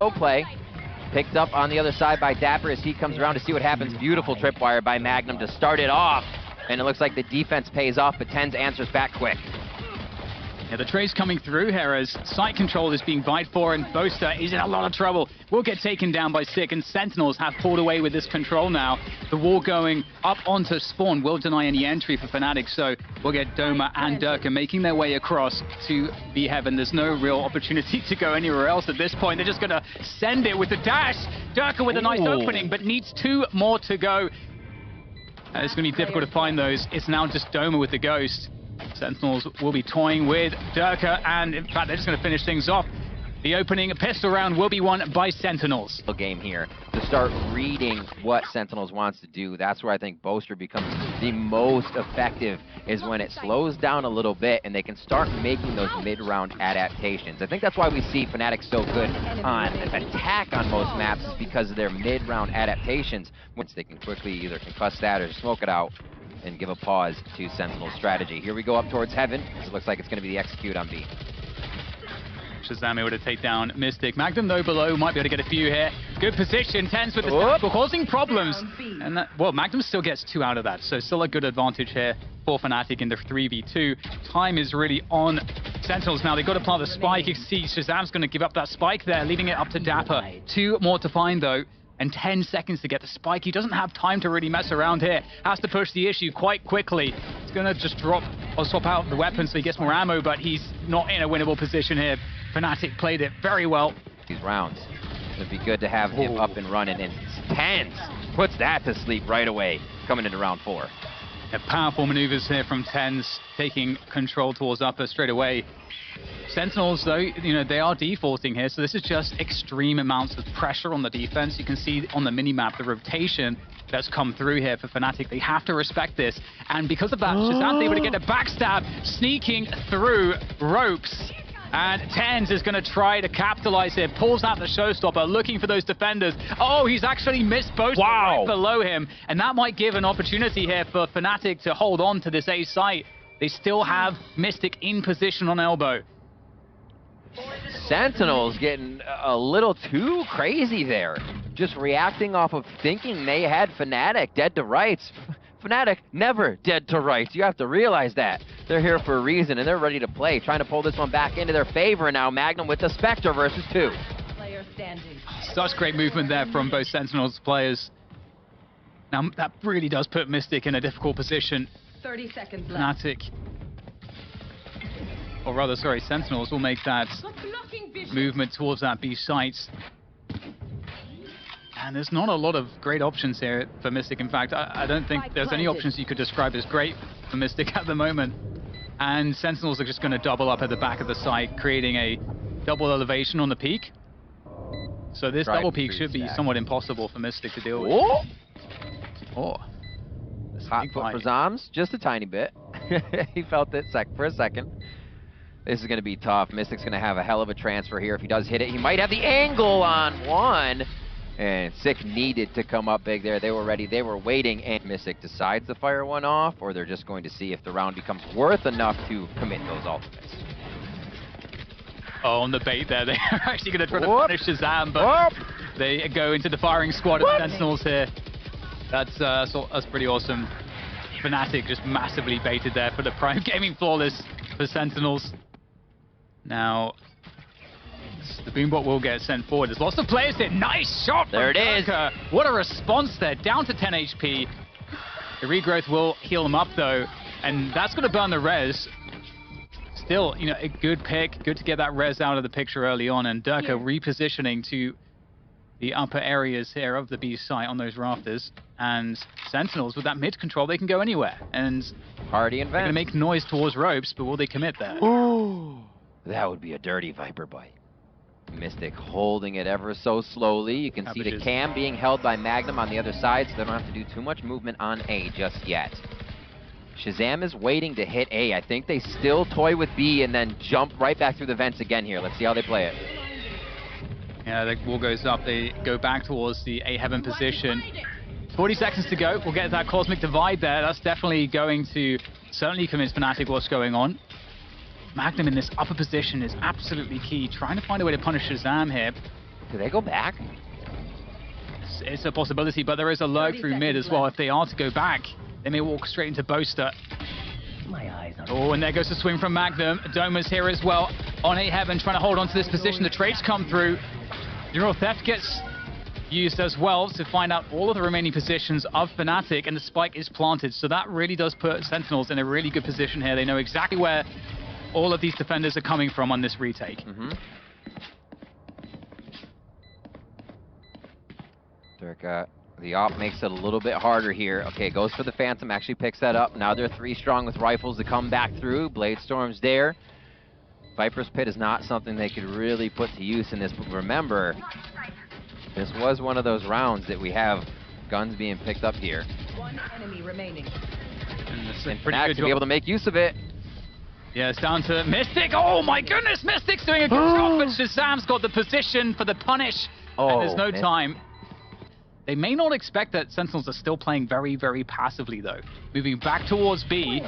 no play. Picked up on the other side by Dapper as he comes around to see what happens. Beautiful tripwire by Magnum to start it off. And it looks like the defense pays off, but TenZ answers back quick. Yeah, the trade's coming through here as site control is being vied for, and Boaster is in a lot of trouble. Will get taken down by Sick, and Sentinels have pulled away with this control now. The wall going up onto spawn will deny any entry for Fnatic, so we'll get Doma and Durka making their way across to B Heaven. There's no real opportunity to go anywhere else at this point. They're just going to send it with the dash. Durka with a nice opening, but needs 2 more to go. It's going to be difficult to find those. It's now just Doma with the Ghost. Sentinels will be toying with Durka, and in fact, they're just going to finish things off. The opening pistol round will be won by Sentinels. Game here to start reading what Sentinels wants to do. That's where I think Boaster becomes the most effective, is when it slows down a little bit and they can start making those mid-round adaptations. I think that's why we see Fnatic so good on attack on most maps, is because of their mid-round adaptations. Once they can quickly either concuss that or smoke it out and give a pause to Sentinel's strategy. Here we go up towards Heaven. It looks like it's going to be the execute on B. Shazam able to take down Mystic. Magnum, though, below, might be able to get a few here. Good position. TenZ with the tackle, causing problems. And that, well, Magnum still gets 2 out of that, so still a good advantage here for Fnatic in the 3v2. Time is really on Sentinels now. They've got to plant the spike. You can see Shazam's going to give up that spike there, leaving it up to Dapper. 2 more to find, though, and 10 seconds to get the spike. He doesn't have time to really mess around here. Has to push the issue quite quickly. He's going to just drop or swap out the weapon so he gets more ammo, but he's not in a winnable position here. Fnatic played it very well. These rounds. It'd be good to have him up and running, and TenZ puts that to sleep right away, coming into round 4. Yeah, powerful maneuvers here from TenZ, taking control towards upper straight away. Sentinels, though, you know, they are defaulting here, so this is just extreme amounts of pressure on the defense. You can see on the minimap the rotation that's come through here for Fnatic. They have to respect this, and because of that, Shazam's able to get a backstab, sneaking through ropes. And TenZ is going to try to capitalize here, pulls out the showstopper, looking for those defenders. Oh, he's actually missed Boaster right below him, and that might give an opportunity here for Fnatic to hold on to this A site. They still have Mystic in position on elbow. Sentinels getting a little too crazy there. Just reacting off of thinking they had Fnatic dead to rights. Fnatic never dead to rights. You have to realize that. They're here for a reason, and they're ready to play. Trying to pull this one back into their favor now. Magnum with the Spectre versus 2. Such great movement there from both Sentinels players. Now, that really does put Mystic in a difficult position. 30 seconds left. Fnatic, or rather, sorry, Sentinels will make that movement towards that B site. And there's not a lot of great options here for Mystic. In fact, I don't think there's any options you could describe as great for Mystic at the moment. And Sentinels are just going to double up at the back of the site, creating a double elevation on the peak. So this double peak should be somewhat impossible for Mystic to deal with. Oh. Hot foot for Zoms, just a tiny bit. He felt it for a second. This is going to be tough. Mystic's going to have a hell of a transfer here. If he does hit it, he might have the angle on one. And Sick needed to come up big there. They were ready. They were waiting. And Mystic decides to fire one off, or they're just going to see if the round becomes worth enough to commit those ultimates. Oh, on the bait there. They're actually going to try to punish Shazam, but they go into the firing squad of Sentinels here. That's pretty awesome. Fnatic just massively baited there for the Prime Gaming Flawless for Sentinels. Now, the Boombot will get sent forward. There's lots of players here. Nice shot from There it is. What a response there. Down to 10 HP. The regrowth will heal them up, though, and that's going to burn the res. Still, you know, a good pick. Good to get that res out of the picture early on, and Durka repositioning to the upper areas here of the B site on those rafters. And Sentinels, with that mid control, they can go anywhere. And Hardy and Vance. They're going to make noise towards ropes, but will they commit there? Ooh, that would be a dirty Viper bite. Mystic holding it ever so slowly. You can see the cam being held by Magnum on the other side, so they don't have to do too much movement on A just yet. Shazam is waiting to hit A. I think they still toy with B and then jump right back through the vents again here. Let's see how they play it. Yeah, the wall goes up. They go back towards the A Heaven position. 40 seconds to go. We'll get that Cosmic Divide there. That's definitely going to certainly convince Fnatic what's going on. Magnum in this upper position is absolutely key. Trying to find a way to punish Shazam here. Do they go back? It's a possibility, but there is a lurk through mid as well. If they are to go back, they may walk straight into Boaster. Oh, and there goes the swing from Magnum. Doma's here as well on A Heaven, trying to hold on to this position. The trades come through. Neural Theft gets used as well to find out all of the remaining positions of Fnatic, and the spike is planted. So that really does put Sentinels in a really good position here. They know exactly where all of these defenders are coming from on this retake. Durka, the op makes it a little bit harder here. Okay, goes for the Phantom, actually picks that up. Now they're 3 strong with rifles to come back through. Blade Storm's there. Viper's Pit is not something they could really put to use in this, but remember, this was one of those rounds that we have guns being picked up here. One enemy remaining. And Fnatic to be able to make use of it. Yeah, it's down to Mystic. Oh my goodness, Mystic's doing a good job, but Shazam's got the position for the punish. And there's no time. They may not expect that Sentinels are still playing very, very passively, though. Moving back towards B.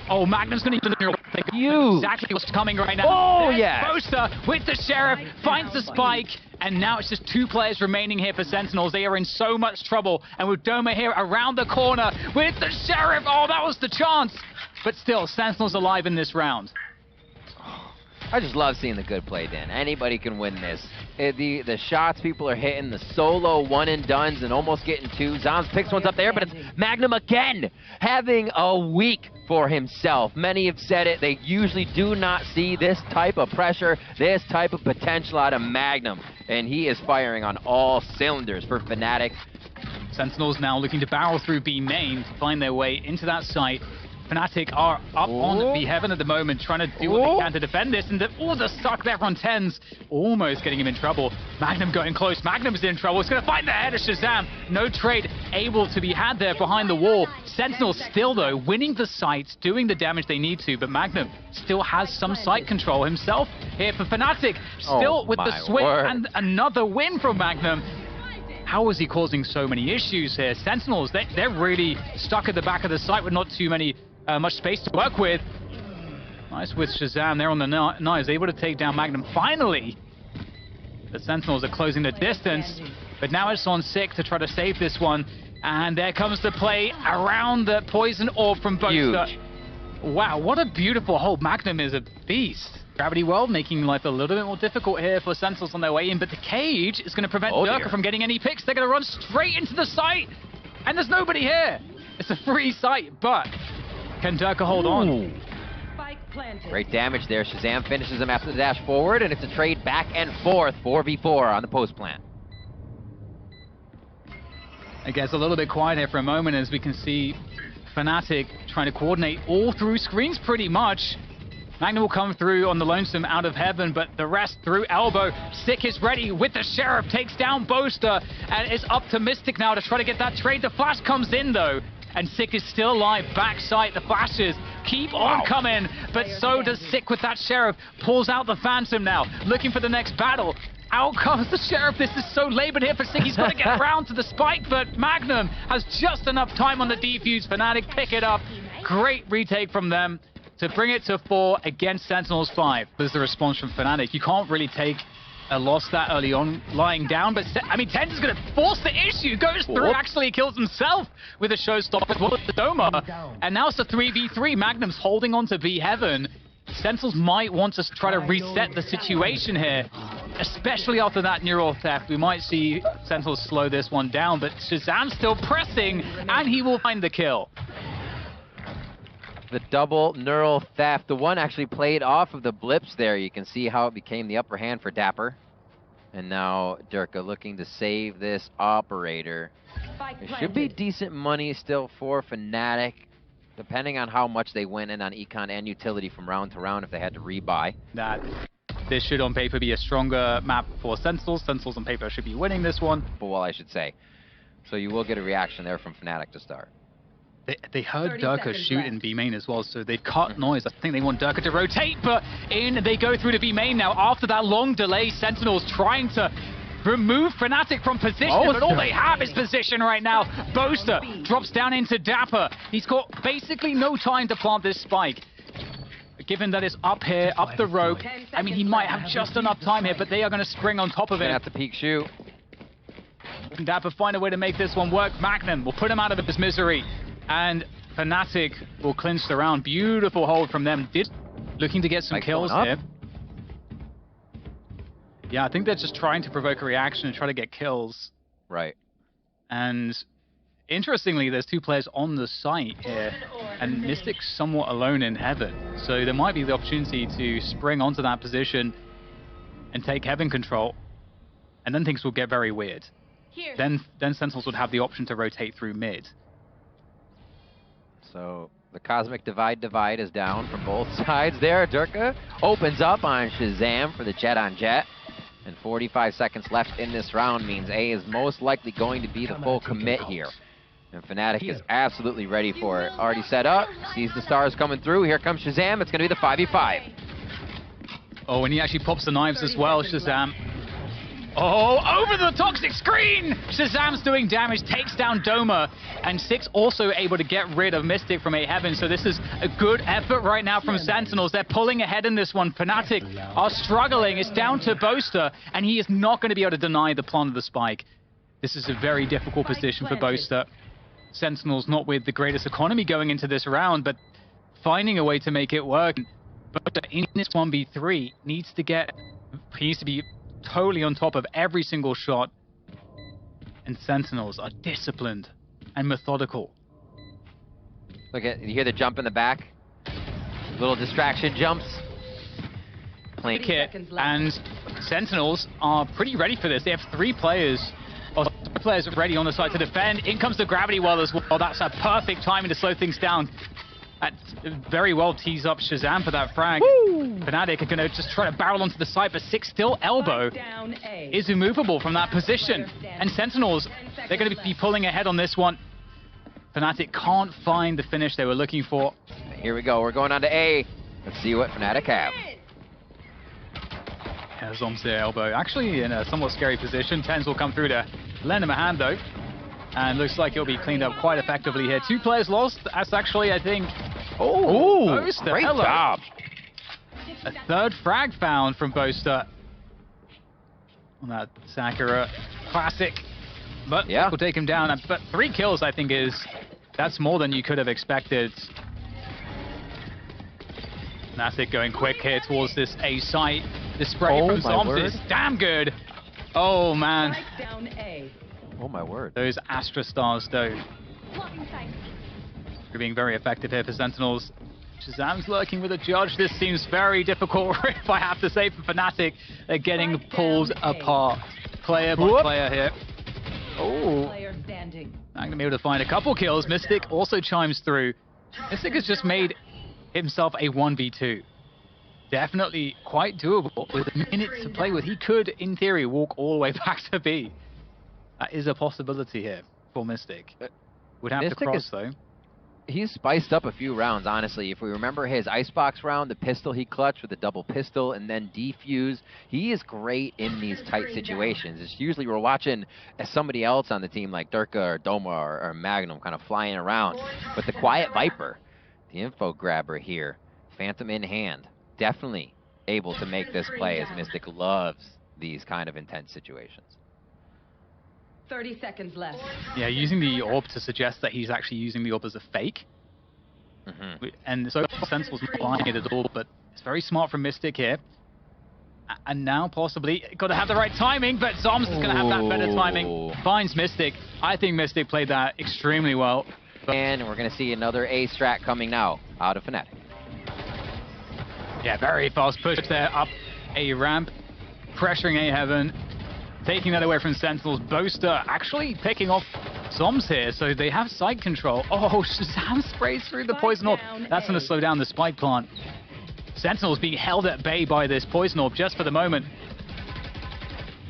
Oh, Magnum's going to use the exactly what's coming right now. Oh, yeah. Boaster with the Sheriff, finds the spike, and now it's just 2 players remaining here for Sentinels. They are in so much trouble, and with Doma here around the corner with the Sheriff. Oh, that was the chance. But still, Sentinels alive in this round. I just love seeing the good play, Dan. Anybody can win this. The shots people are hitting, the solo one-and-dones and almost getting 2. Zams picks ones up there, but it's Magnum again having a week for himself. Many have said it. They usually do not see this type of pressure, this type of potential out of Magnum. And he is firing on all cylinders for Fnatic. Sentinels now looking to barrel through B main to find their way into that site. Fnatic are up on B Heaven at the moment, trying to do what they can to defend this, and the suck there on Tens, almost getting him in trouble. Magnum going close, Magnum's in trouble, he's going to find the head of Shazam. No trade able to be had there behind the wall. Sentinels still, though, winning the sites, doing the damage they need to, but Magnum still has some site control himself here for Fnatic. Still with the swing and another win from Magnum. How is he causing so many issues here? Sentinels, they're really stuck at the back of the site with not too much space to work with. Nice with Shazam there on the knives, able to take down Magnum. Finally, the Sentinels are closing the distance, but now it's on Sick to try to save this one. And there comes the play around the poison orb from Boaster. Wow, what a beautiful hold. Magnum is a beast. Gravity World making life a little bit more difficult here for Sentinels on their way in, but the cage is going to prevent Durka from getting any picks. They're going to run straight into the site, and there's nobody here. It's a free site, but can Durka hold on? Great damage there. Shazam finishes him after the dash forward, and it's a trade back and forth, 4v4 on the post plant. It gets a little bit quiet here for a moment as we can see Fnatic trying to coordinate all through screens pretty much. Magnum will come through on the Lonesome out of Heaven, but the rest through Elbow. Sick is ready with the Sheriff, takes down Boaster, and is up to Mystic now to try to get that trade. The flash comes in though, and Sick is still alive. Backside, the flashes keep on coming, but so does Sick with that Sheriff. Pulls out the Phantom now, looking for the next battle. Out comes the Sheriff. This is so labored here for Sick. He's got to get around to the spike, but Magnum has just enough time on the defuse. Fnatic pick it up. Great retake from them to bring it to 4 against Sentinels 5. There's the response from Fnatic. You can't really take a loss that early on lying down, but I mean, Tens is going to force the issue. Goes through, actually kills himself with a showstopper as well as the Doma. And now it's a 3v3. Magnum's holding on to B Heaven. Sentinels might want to try to reset the situation here, especially after that Neural Theft. We might see Sentinels slow this one down, but Shazam's still pressing, and he will find the kill. The double Neural Theft. The one actually played off of the blips there. You can see how it became the upper hand for Dapper. And now Durka looking to save this operator. There should be decent money still for Fnatic, depending on how much they went in on Econ and Utility from round to round if they had to rebuy. This should on paper be a stronger map for Sentinels. Sentinels on paper should be winning this one. Well, I should say. So you will get a reaction there from Fnatic to start. They heard Durka shoot in B main as well, so they've cut noise. I think they want Durka to rotate, but in they go through to B main now. After that long delay, Sentinels trying to remove Fnatic from position, but all they have is position right now. Boaster drops down into Dapper. He's got basically no time to plant this spike. given that it's up here, up the rope, I mean, he might have just enough time here, but they are going to spring on top of Gonna it. have to peek shoot. Dapper find a way to make this one work. Magnum will put him out of his misery, and Fnatic will clinch the round. Beautiful hold from them. Looking to get some kills here. Yeah, I think they're just trying to provoke a reaction and try to get kills. Right. And interestingly, there's 2 players on the site here, and Mystic's somewhat alone in Heaven. So there might be the opportunity to spring onto that position and take Heaven control, and then things will get very weird. Then Sentinels would have the option to rotate through mid. So the Cosmic Divide is down from both sides there. Durka opens up on Shazam for the Jet on Jet. And 45 seconds left in this round means A is most likely going to be the full commit here. And Fnatic is absolutely ready for it. Already set up, sees the stars coming through. Here comes Shazam. It's going to be the 5v5. Oh, and he actually pops the knives as well, Shazam. Oh, over the toxic screen! Shazam's doing damage, takes down Doma, and Six also able to get rid of Mystic from A Heaven, so this is a good effort right now from Sentinels. They're pulling ahead in this one. Fnatic are struggling. It's down to Boaster, and he is not going to be able to deny the plant of the spike. This is a very difficult position for Boaster. Sentinels not with the greatest economy going into this round, but finding a way to make it work. Boaster in this 1v3 needs to be totally on top of every single shot, and Sentinels are disciplined and methodical. Look at, you hear the jump in the back? Little distraction jumps. Playing kit, and Sentinels are pretty ready for this. They have 3 players, or 3 players ready on the side to defend. In comes the gravity well as well. That's a perfect timing to slow things down. That very well tees up Shazam for that frag. Woo! Fnatic are going to just try to barrel onto the side, but Six still elbow is immovable from that position. And Sentinels, they're going to be pulling ahead on this one. Fnatic can't find the finish they were looking for. Here we go. We're going on to A. Let's see what Fnatic have. Yeah, Zom's there, elbow. Actually in a somewhat scary position. Tens will come through to lend him a hand, though. And looks like he'll be cleaned up quite effectively here. 2 players lost. That's actually, I think... Oh, Boaster, great job. A 3rd frag found from Boaster on that Sakura classic. But yeah, we'll take him down. But 3 kills, I think, that's more than you could have expected. Fnatic going quick here towards this A site. The spray from Zoms is damn good. Oh, man. Oh, my word. Those Astra Stars, though. They're being very effective here for Sentinels. Shazam's lurking with a judge. This seems very difficult, if I have to say, for Fnatic. They're getting pulled apart. Player by player here. Oh. Not going to be able to find a couple kills. Mystic also chimes through. Mystic has just made himself a 1v2. Definitely quite doable. With a minute to play with, he could, in theory, walk all the way back to B. That is a possibility here for Mystic. Would have to cross, though. He's spiced up a few rounds, honestly. If we remember his Icebox round, the pistol he clutched with the double pistol and then defuse, he is great in these tight situations. It's usually we're watching somebody else on the team like Durka or Doma or Magnum kind of flying around. But the Quiet Viper, the info grabber here, Phantom in hand, definitely able to make this play as Mystic loves these kind of intense situations. 30 seconds left. Yeah, using the orb to suggest that he's actually using the orb as a fake. And so Sentinel's not buying it at all, but it's very smart from Mystic here. And now possibly, got to have the right timing, but Zoms is going to have that better timing. Finds Mystic. I think Mystic played that extremely well. And we're going to see another A strat coming now out of Fnatic. Yeah, very fast push there up A ramp, pressuring A Heaven. Taking that away from Sentinels. Boaster actually picking off Zoms here, so they have side control. Oh, Shazam sprays through the poison orb. That's going to slow down the spike plant. Sentinels being held at bay by this poison orb just for the moment.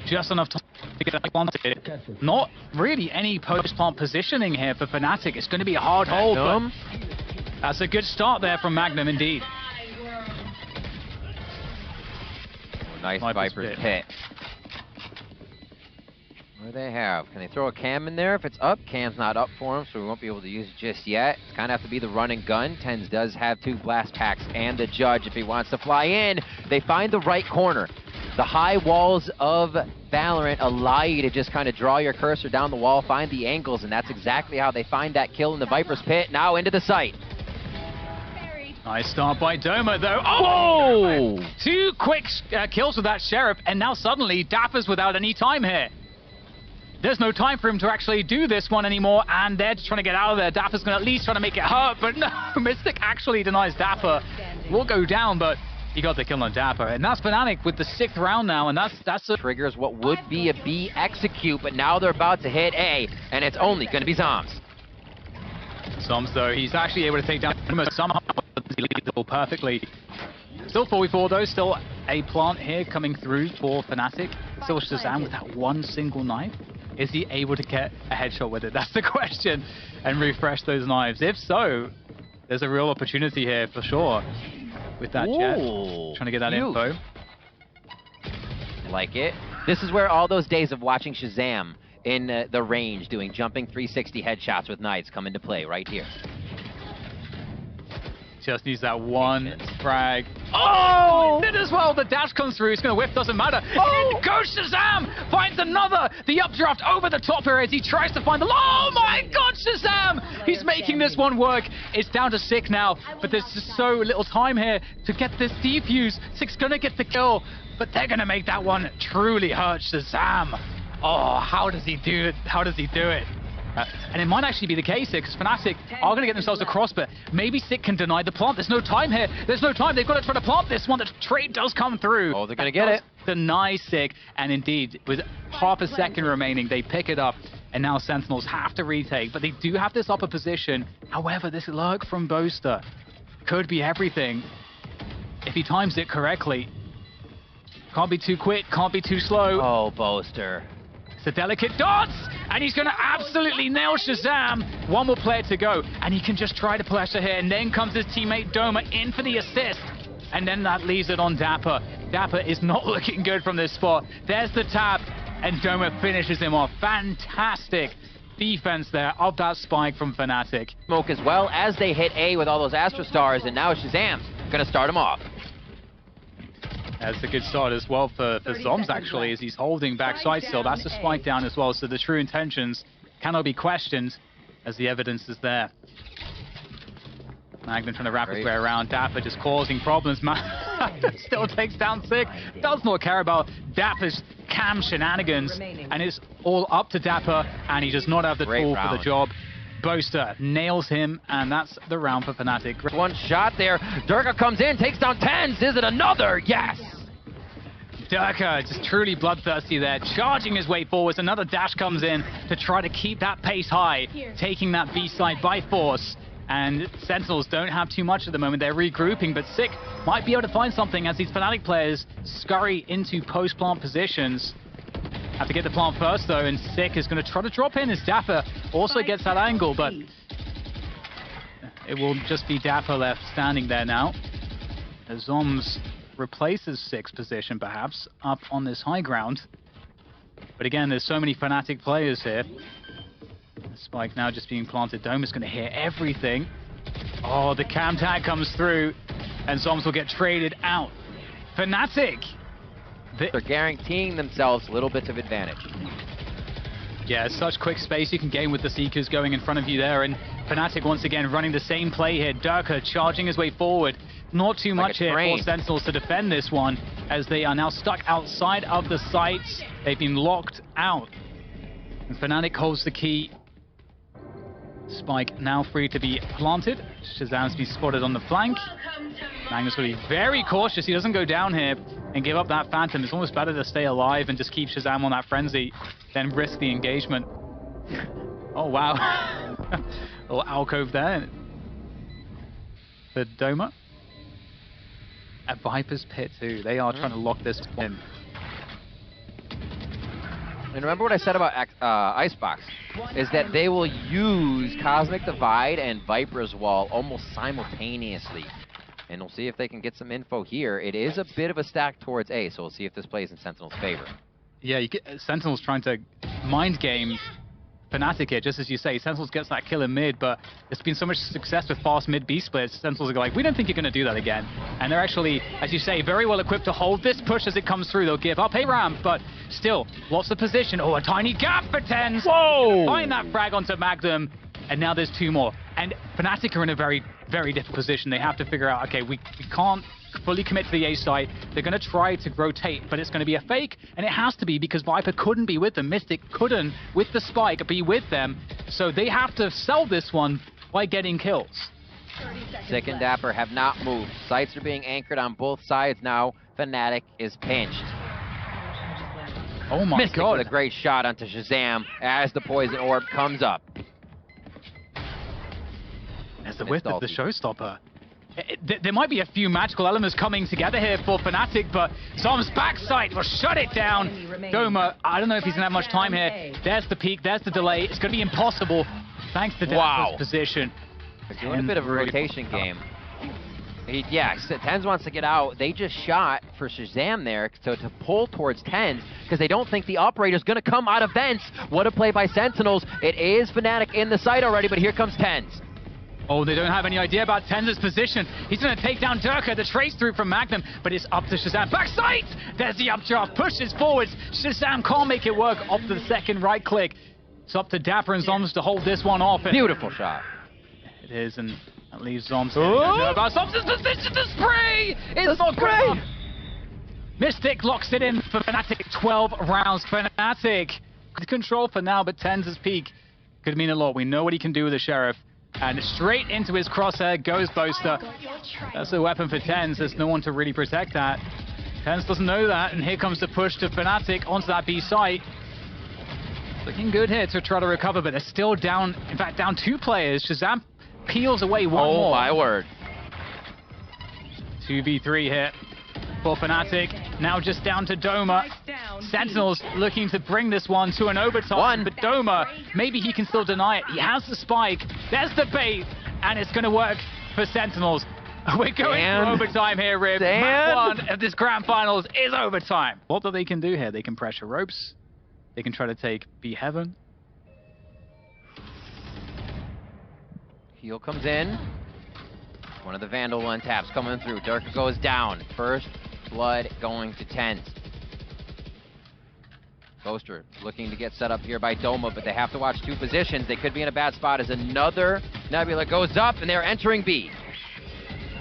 Just enough time to get planted. Not really any post-plant positioning here for Fnatic. It's going to be a hard hold, but that's a good start there from Magnum, indeed. Nice Viper's pit. What do they have? Can they throw a cam in there? If it's up, cam's not up for him, so we won't be able to use it just yet. It's kind of have to be the run and gun. TenZ does have 2 blast packs and the Judge if he wants to fly in. They find the right corner. The high walls of Valorant allow you to just kind of draw your cursor down the wall, find the angles, and that's exactly how they find that kill in the Viper's Pit. Now into the site. Nice start by Doma, though. Oh! 2 quick kills with that Sheriff, and now suddenly Dapper's without any time here. There's no time for him to actually do this one anymore, and they're just trying to get out of there. Dapper's going to at least try to make it hurt, but no, Mystic actually denies Dapper. Will go down, but he got the kill on Dapper, and that's Fnatic with the 6th round now, and that's a... Triggers what would be a B execute, but now they're about to hit A, and it's only going to be Zoms. Zoms, though, he's actually able to take down somehow perfectly. Still 4v4, though, still a plant here coming through for Fnatic. Still Shazam with that one single knife. Is he able to get a headshot with it? That's the question. And refresh those knives. If so, there's a real opportunity here for sure. With that Jet. Trying to get that info. Like it. This is where all those days of watching Shazam in the range doing jumping 360 headshots with knives come into play right here. Just needs that one frag. Oh! Did as well. The dash comes through. It's going to whiff. Doesn't matter. Oh! Goes Shazam! Finds another. The updraft over the top here as he tries to find the... Oh my God, Shazam! He's making this one work. It's down to Sick now, but there's just so little time here to get this defuse. Sick's going to get the kill, but they're going to make that one truly hurt Shazam. Oh, how does he do it? How does he do it? And it might actually be the case here, because Fnatic are going to get themselves across, but maybe Sick can deny the plant. There's no time here. There's no time. They've got to try to plant this one. The trade does come through. Oh, they're going to get it. Deny Sick, and indeed, with half a second remaining, they pick it up, and now Sentinels have to retake, but they do have this upper position. However, this lurk from Boaster could be everything if he times it correctly. Can't be too quick, can't be too slow. Oh, Boaster. It's a delicate dance, and he's going to absolutely nail Shazam. One more player to go, and he can just try to pressure here, and then comes his teammate Doma in for the assist, and then that leaves it on Dapper. Dapper is not looking good from this spot. There's the tap, and Doma finishes him off. Fantastic defense there of that spike from Fnatic. Smoke as well as they hit A with all those Astra Stars, and now Shazam's going to start him off. That's a good start as well for Zoms, actually, as he's holding backside still. That's a spike down as well, so the true intentions cannot be questioned as the evidence is there. Magnum trying to wrap his way around. Dapper just causing problems. Still takes down Sick. Does not care about Dapper's cam shenanigans, and it's all up to Dapper, and he does not have the tool for the job. Boaster nails him, and that's the round for Fnatic. One shot there. Durka comes in, takes down TenZ. Is it another? Yes! Durka just truly bloodthirsty there, charging his way forwards. Another dash comes in to try to keep that pace high, taking that B side by force. And Sentinels don't have too much at the moment. They're regrouping, but Sick might be able to find something as these Fnatic players scurry into post-plant positions. Have to get the plant first, though, and Sick is going to try to drop in as Dapper also gets that angle, but it will just be Dapper left standing there now. As Zoms replaces Sick's position, perhaps, up on this high ground. But again, there's so many Fnatic players here. The spike now just being planted. Doma's going to hear everything. Oh, the cam tag comes through, and Zoms will get traded out. Fnatic! They're guaranteeing themselves little bits of advantage. Yeah, such quick space you can gain with the Seekers going in front of you there, and Fnatic once again running the same play here. Durka charging his way forward. Not too much here for Sentinels to defend this one, as they are now stuck outside of the sites. They've been locked out. And Fnatic holds the key. Spike now free to be planted. Shazam's been spotted on the flank. Magnus will be very cautious. He doesn't go down here and give up that Phantom. It's almost better to stay alive and just keep Shazam on that frenzy than risk the engagement. Oh, wow. A little alcove there for Doma. At Viper's Pit, too. They are trying to lock this in. And remember what I said about Icebox, is that they will use Cosmic Divide and Viper's Wall almost simultaneously. And we'll see if they can get some info here. It is a bit of a stack towards A, so we'll see if this plays in Sentinel's favor. Yeah, Sentinel's trying to mind game Fnatic here, just as you say. Sentinels gets that kill in mid, but there's been so much success with fast mid B splits. Sentinels are like, we don't think you're going to do that again. And they're actually, as you say, very well equipped to hold this push as it comes through. They'll give up a ramp, but still, lots of position. Oh, a tiny gap for TenZ. Whoa! Find that frag onto Magnum, and now there's two more. And Fnatic are in a very, very difficult position. They have to figure out, okay, we can't fully commit to the A site. They're going to try to rotate, but it's going to be a fake, and it has to be because Viper couldn't be with them. Mystic couldn't, with the spike, be with them. So they have to sell this one by getting kills. 30 seconds Sick and left. Dapper have not moved. Sights are being anchored on both sides now. Fnatic is pinched. Oh my Mystic god. with a great shot onto Shazam as the poison orb comes up. There's the Missed whip of the ulti. showstopper. There might be a few magical elements coming together here for Fnatic, but Zom's backside will shut it down. Doma, I don't know if he's going to have much time here. There's the peak, there's the delay. It's going to be impossible thanks to Dapper's position. They're doing a bit of a rotation game. TenZ wants to get out. They just shot for Shazam there to pull towards TenZ because they don't think the operator's going to come out of vents. What a play by Sentinels. It is Fnatic in the site already, but here comes TenZ. Oh, they don't have any idea about TenZ's position. He's going to take down Durka, the trace through from Magnum, but it's up to Shazam. Backside! There's the updraft, pushes forwards. Shazam can't make it work off the second right click. It's up to Dapper and Zoms to hold this one off. Beautiful shot. It is, and that leaves Zoms. About Zoms' position, the spray! It's not good enough. Mystic locks it in for Fnatic. 12 rounds for Fnatic. Good control for now, but TenZ's peak could mean a lot. We know what he can do with the Sheriff. And straight into his crosshair goes Boaster. That's a weapon for TenZ. There's no one to really protect that. TenZ doesn't know that, and here comes the push to Fnatic onto that B site. Looking good here to try to recover, but they're still down, in fact, down 2 players. Shazam peels away one more. Oh my word. 2v3 here for Fnatic. Now just down to Doma. Sentinels looking to bring this one to an overtime, but Doma, maybe he can still deny it. He has the spike. There's the bait, and it's going to work for Sentinels. We're going to overtime here, Rib. Map 1 of this grand finals is overtime. What that they can do here? They can pressure ropes. They can try to take B Heaven. Heal comes in. One of the Vandal one taps coming through. Durka goes down. First blood going to TenZ. Boaster looking to get set up here by Doma, but they have to watch 2 positions. They could be in a bad spot as another Nebula goes up, and they're entering B.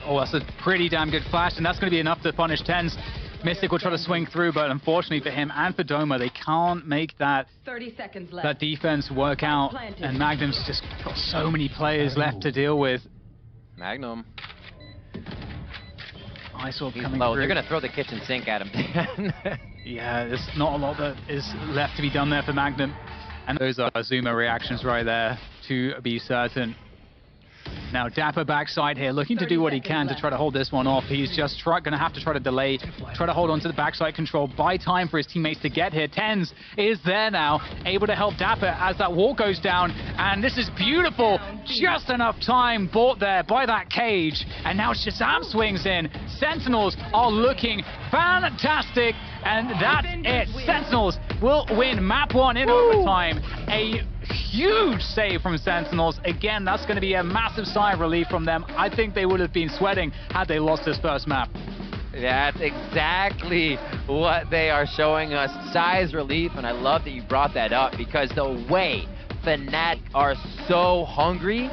Oh, that's a pretty damn good flash, and that's going to be enough to punish TenZ. Mystic will try to swing through, but unfortunately for him and for Doma, they can't make that 30 seconds left. that defense work out, and Magnum's just got so many players left to deal with. Magnum. Ice Orb He's coming low. through. They're going to throw the kitchen sink at him. Yeah, there's not a lot that is left to be done there for Magnum. And those are Zuma reactions right there, to be certain. Now Dapper backside here, looking to do what he can to try to hold this one off. He's just going to have to try to delay, try to hold on to the backside control, buy time for his teammates to get here. TenZ is there now, able to help Dapper as that wall goes down. And this is beautiful. Just enough time bought there by that cage. And now Shazam swings in. Sentinels are looking fantastic. And that's it. Sentinels will win map 1 in overtime. A huge save from Sentinels. Again, that's going to be a massive sigh of relief from them. I think they would have been sweating had they lost this first map. That's exactly what they are showing us. Size relief, and I love that you brought that up because the way Fnatic are so hungry,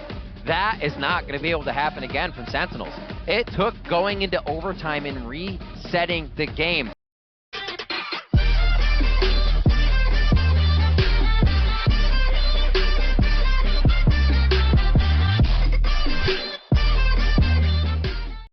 that is not going to be able to happen again from Sentinels. It took going into overtime and resetting the game.